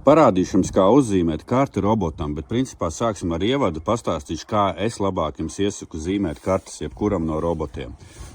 Parādīšu jums, kā uzzīmēt karti robotam, bet principā sāksim ar ievadu, pastāstīšu, kā es labāk jums iesaku zīmēt kartes jebkuram no robotiem.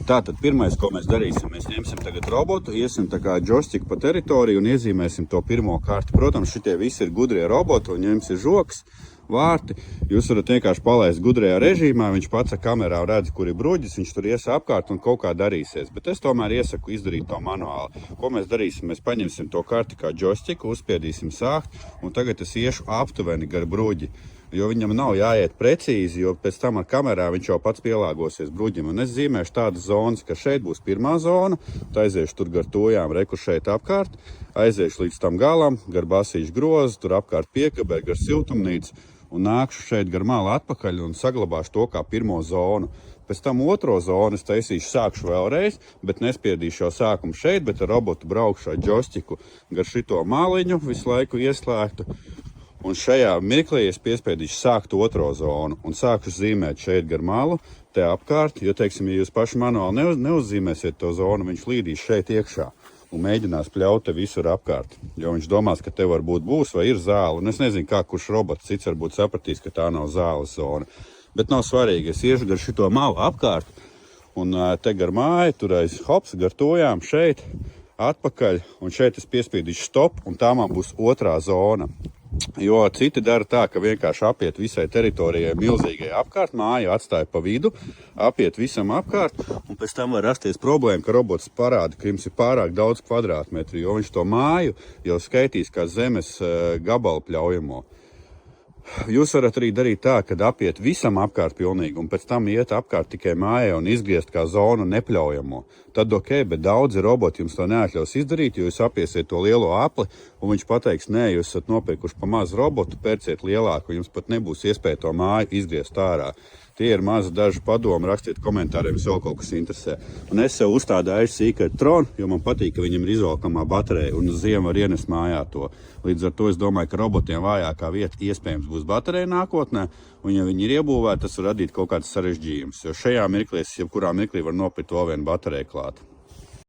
Tātad pirmais, ko mēs darīsim, mēs ņemsim tagad robotu, iesim tā kā džostiku pa teritoriju un iezīmēsim to pirmo karti. Protams, šitie visi ir gudrie roboti, un ja jums ir žoks, vārti, jūs varat vienkārši palaist gudrajā režīmā, viņš pats ar kamerā redz, kur ir bruģis, viņš tur ies apkārt un kaut kā darīsies. Bet es tomēr iesaku izdarīt to manuāli. Ko mēs darīsim? Mēs paņemsim to karti kā džostiku, uzspiedīsim sākt, un tagad es iešu aptuveni gar bruģi. Jo viņam nav jāiet precīzi, jo pēc tam ar kamerā viņš jau pats pielāgosies bruģim. Un es zīmēšu tādas zonas, ka šeit būs pirmā zona, aiziešu tur gar tojām, reku šeit apkārt, aiziešu līdz tam galam, gar basīšu grozu, tur apkārt piekabē, gar siltumnīcu, un nākšu šeit gar malu atpakaļ un saglabāšu to kā pirmo zonu. Pēc tam otro zonu es taisīšu, sākšu vēlreiz, bet nespiedīšu jau sākumu šeit, bet ar robotu braukšu ar džostiku gar šito maliņu, visu laiku ieslēgtu. Un šajā mirklī es piespiedīšu sākt otro zonu un sākšu zīmēt šeit gar malu, te apkārt, jo, teiksim, ja jūs paši manuāli neuzzīmēsiet to zonu, viņš līdīs šeit iekšā un mēģinās pļaut te visur apkārt, jo viņš domās, ka te varbūt būs vai ir zāle, un es nezinu, kā kurš robots cits varbūt sapratīs, ka tā nav zāles zona. Bet nav svarīgi, es iešu gar šito malu apkārt, un te gar māju, tur aiz hops, gar tojām šeit, atpakaļ, un šeit es piespiedīšu stop, un tā man būs otrā zona. Jo citi dara tā, ka vienkārši apiet visai teritorijai milzīgai apkārt, māju atstāja pa vidu, apiet visam apkārt, un pēc tam var rasties problēma, ka robots parāda, ka jums ir pārāk daudz kvadrātmetru, jo viņš to māju jau skaitīs kā zemes gabalu pļaujamo. Jūs varat arī darīt tā, kad apiet visam apkārt pilnīgi, un pēc tam iet apkārt tikai mājai un izgriezt kā zonu nepļaujamo. Tad ok, bet daudzi roboti jums to neatļaus izdarīt, jo jūs apiesiet to lielo apli, un viņš pateiks, nē, jūs esat nopirkuši pa mazu robotu, pērciet lielāku, jums pat nebūs iespēja to māju izgriezt ārā. Tie ir mazi daži padomi, rakstiet komentāriem, ja vēl kaut kas interesē. Un es sev uzstādāju Secret Tron, jo man patīk, ka viņam ir izvelkamā baterija, un uz ziemu var ienest mājā to. Līdz ar to es domāju, ka robotiem vājākā vieta iespējams būs baterija nākotnē, un ja viņi ir iebūvēti, tas var radīt kaut kāds sarežģījums, jo šajā mirklī, jebkurā mirklī var nopirkt vēl vienu bateriju klāt.